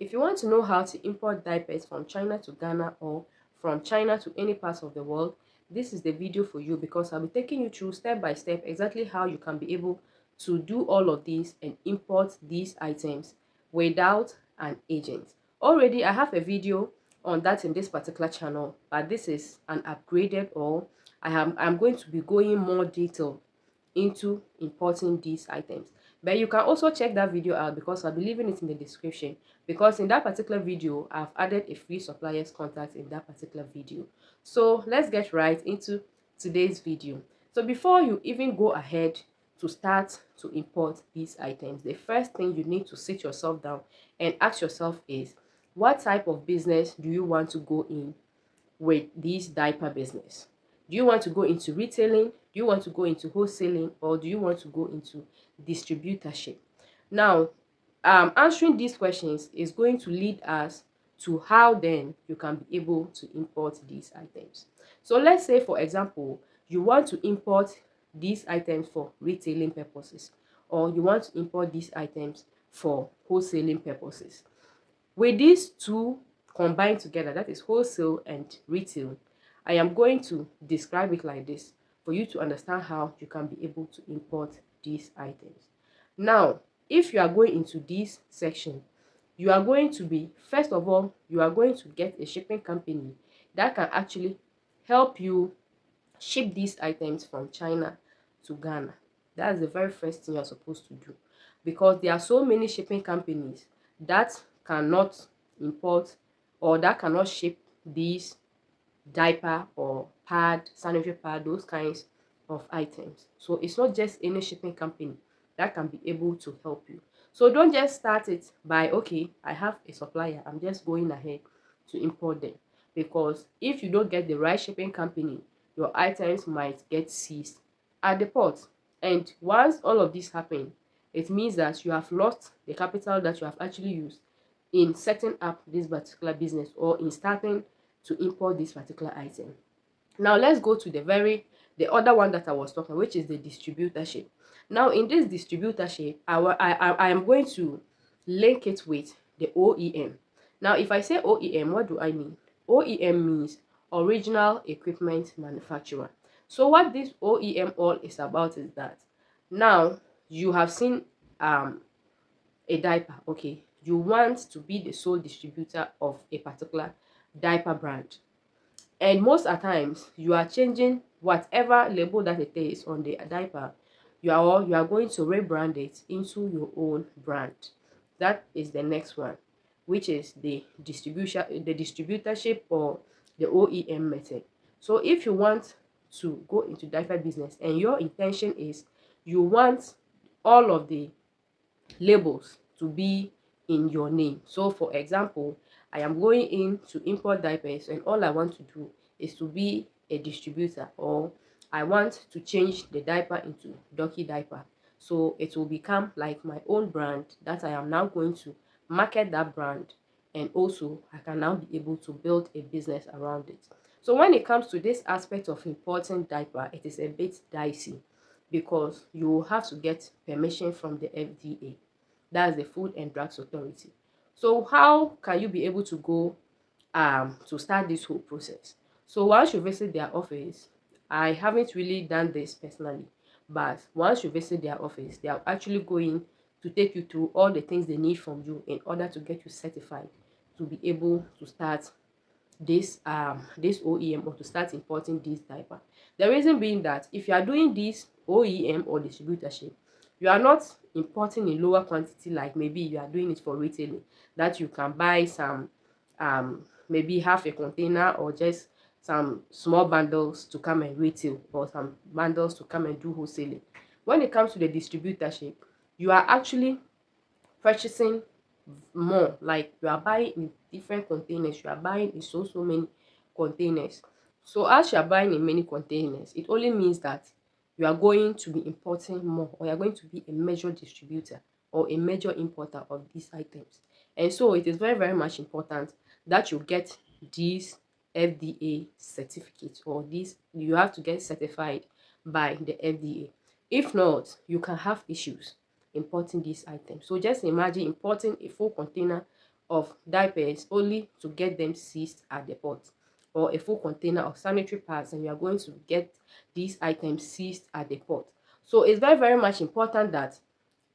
If you want to know how to import diapers from China to Ghana or from China to any parts of the world, this is the video for you, because I'll be taking you through step by step exactly how you can be able to do all of these and import these items without an agent. Already I have a video on that in this particular channel, but this is an upgraded, or I'm going to be going more detailed into importing these items. But you can also check that video out, because I'll be leaving it in the description, because in that particular video I've added a free supplier's contact in that particular video. So let's get right into today's video. So before you even go ahead to start to import these items, the first thing you need to sit yourself down and ask yourself is, what type of business do you want to go in with this diaper business? Do you want to go into retailing? Do you want to go into wholesaling? Or do you want to go into distributorship? Now, answering these questions is going to lead us to how then you can be able to import these items. So let's say, for example, you want to import these items for retailing purposes, or you want to import these items for wholesaling purposes. With these two combined together, that is wholesale and retail, I am going to describe it like this for you to understand how you can be able to import these items. Now, if you are going into this section, you are going to be, first of all, you are going to get a shipping company that can actually help you ship these items from China to Ghana. That's the very first thing you're supposed to do, because there are so many shipping companies that cannot import, or that cannot ship these diaper or pad, sanitary pad, those kinds of items. So it's not just any shipping company that can be able to help you. So don't just start it by, okay, I have a supplier, I'm just going ahead to import them, because if you don't get the right shipping company, your items might get seized at the port. And once all of this happen, it means that you have lost the capital that you have actually used in setting up this particular business, or in starting to import this particular item. Now let's go to the other one that I was talking, which is the distributorship. Now in this distributorship, I am going to link it with the OEM. Now if I say OEM, what do I mean? OEM means original equipment manufacturer. So what this OEM all is about is that, now you have seen a diaper, okay, you want to be the sole distributor of a particular diaper brand, and most at times you are changing whatever label that it is on the diaper. You are going to rebrand it into your own brand. That is the next one, which is the distributorship, or the OEM method. So if you want to go into diaper business and your intention is you want all of the labels to be in your name. So for example, I am going in to import diapers, and all I want to do is to be a distributor, or I want to change the diaper into Dorkie diaper. So it will become like my own brand that I am now going to market that brand, and also I can now be able to build a business around it. So when it comes to this aspect of importing diaper, it is a bit dicey, because you will have to get permission from the FDA. That's the Food and Drugs Authority. So how can you be able to go to start this whole process? So once you visit their office, I haven't really done this personally, but once you visit their office, they are actually going to take you through all the things they need from you in order to get you certified to be able to start this OEM, or to start importing this diaper. The reason being that if you are doing this OEM or distributorship, you are not importing in lower quantity, like maybe you are doing it for retailing, that you can buy some maybe half a container, or just some small bundles to come and retail, or some bundles to come and do wholesaling. When it comes to the distributorship, you are actually purchasing more, like you are buying in different containers, you are buying in so many containers. So as you are buying in many containers, it only means that you are going to be importing more, or you are going to be a major distributor or a major importer of these items. And so it is very much important that you get these FDA certificates, or this you have to get certified by the FDA. If not, you can have issues importing these items. So just imagine importing a full container of diapers only to get them seized at the port, or a full container of sanitary pads and you are going to get these items seized at the port. So it's very, very much important that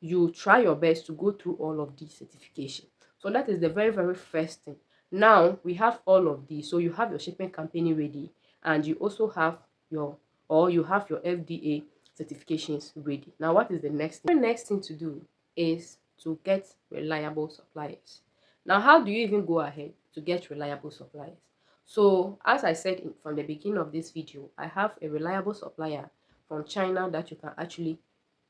you try your best to go through all of these certification. So that is the very, very first thing. Now we have all of these. So you have your shipping company ready, and you also have your, or you have your FDA certifications ready. Now what is the next thing? The next thing to do is to get reliable suppliers. Now how do you even go ahead to get reliable suppliers? So as I said from the beginning of this video, I have a reliable supplier from China that you can actually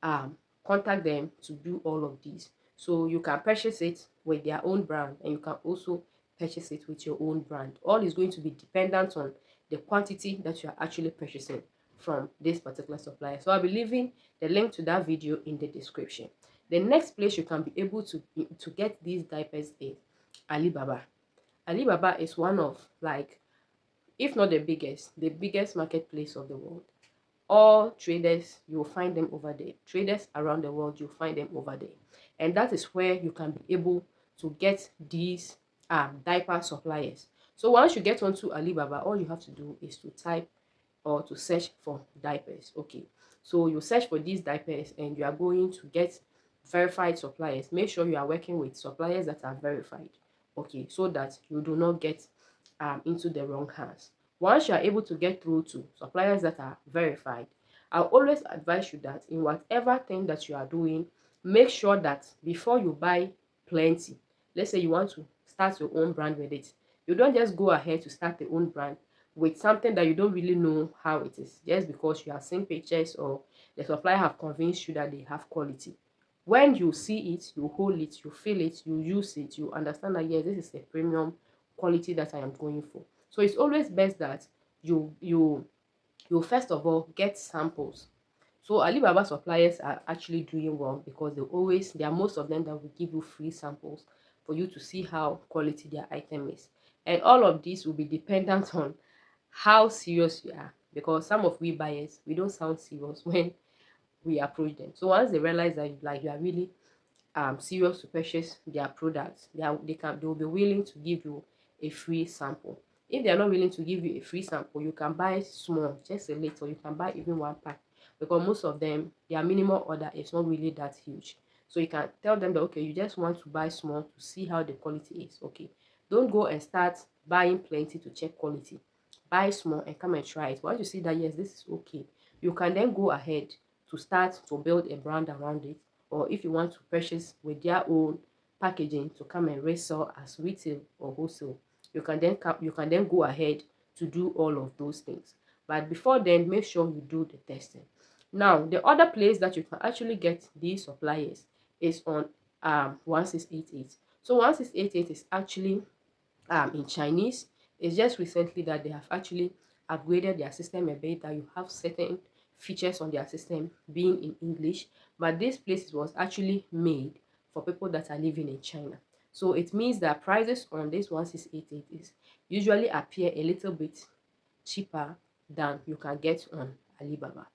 um contact them to do all of these. So you can purchase it with their own brand, and you can also purchase it with your own brand. All is going to be dependent on the quantity that you are actually purchasing from this particular supplier. So I'll be leaving the link to that video in the description. The next place you can be able to get these diapers is Alibaba. Alibaba is one of, like, if not the biggest marketplace of the world. All traders, you'll find them over there. Traders around the world, you'll find them over there. And that is where you can be able to get these diaper suppliers. So once you get onto Alibaba, all you have to do is to type or to search for diapers. Okay, so you search for these diapers and you are going to get verified suppliers. Make sure you are working with suppliers that are verified, okay, so that you do not get into the wrong hands. Once you are able to get through to suppliers that are verified, I'll always advise you that in whatever thing that you are doing, make sure that before you buy plenty, let's say you want to start your own brand with it, you don't just go ahead to start your own brand with something that you don't really know how it is, just because you have seen pictures or the supplier have convinced you that they have quality. When you see it, you hold it, you feel it, you use it, you understand that yes, this is a premium quality that I am going for. So it's always best that you first of all get samples. So Alibaba suppliers are actually doing well because there are most of them that will give you free samples for you to see how quality their item is. And all of this will be dependent on how serious you are, because some of we buyers, we don't sound serious when we approach them. So once they realize that you are really serious to purchase their products, they will be willing to give you a free sample. If they are not willing to give you a free sample, you can buy small, just a little. You can buy even one pack, because most of them, their minimum order is not really that huge. So you can tell them that okay, you just want to buy small to see how the quality is. Okay, don't go and start buying plenty to check quality. Buy small and come and try it. Once you see that yes, this is okay, you can then go ahead to start to build a brand around it. Or if you want to purchase with their own packaging to come and resell as retail or wholesale, you can then go ahead to do all of those things. But before then, make sure you do the testing. Now the other place that you can actually get these suppliers is on 1688. So 1688 is actually in Chinese. It's just recently that they have actually upgraded their system a bit, that you have certain features on their system being in English, but this place was actually made for people that are living in China. So it means that prices on this 1688 is usually appear a little bit cheaper than you can get on Alibaba.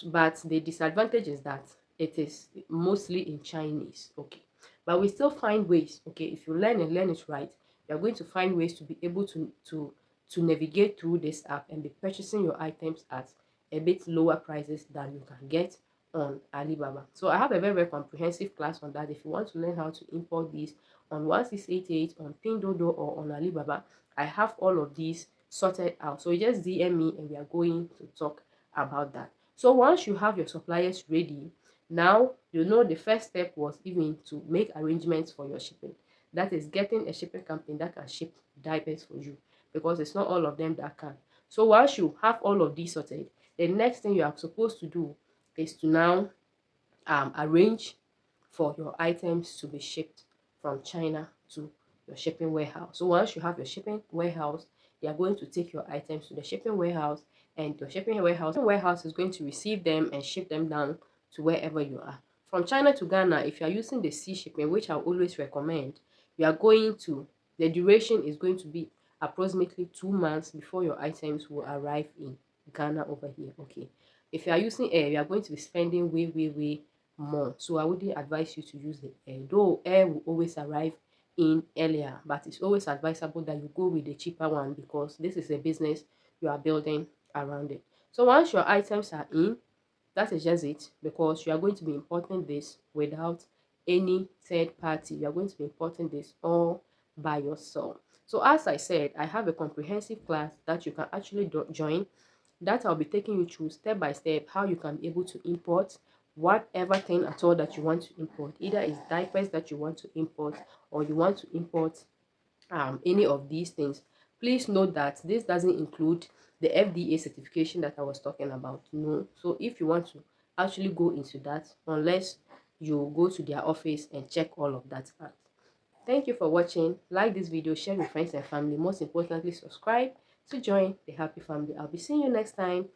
But the disadvantage is that it is mostly in Chinese, okay. But we still find ways, okay, if you learn it right, you're going to find ways to be able to navigate through this app and be purchasing your items at a bit lower prices than you can get on Alibaba. So I have a very, very comprehensive class on that. If you want to learn how to import these on 1688, on Pinduoduo, or on Alibaba, I have all of these sorted out. So you just DM me and we are going to talk about that. So once you have your suppliers ready, now you know the first step was even to make arrangements for your shipping. That is getting a shipping company that can ship diapers for you, because it's not all of them that can. So once you have all of these sorted, the next thing you are supposed to do is to now arrange for your items to be shipped from China to your shipping warehouse. So once you have your shipping warehouse, they are going to take your items to the shipping warehouse, and your shipping warehouse is going to receive them and ship them down to wherever you are. From China to Ghana, if you are using the sea shipping, which I always recommend, the duration is going to be approximately 2 months before your items will arrive in Ghana over here, okay. If you are using air, you are going to be spending way more. So I wouldn't advise you to use the air, though air will always arrive in earlier, but it's always advisable that you go with the cheaper one because this is a business you are building around it. So once your items are in, that is just it, because you are going to be importing this without any third party. You are going to be importing this all by yourself. So as I said, I have a comprehensive class that you can actually join, that I'll be taking you through step by step how you can be able to import whatever thing at all that you want to import. Either it's diapers that you want to import, or you want to import any of these things. Please note that this doesn't include the FDA certification that I was talking about. No. So if you want to actually go into that, unless you go to their office and check all of that out. Thank you for watching. Like this video, share with friends and family. Most importantly, subscribe to join the happy family. I'll be seeing you next time.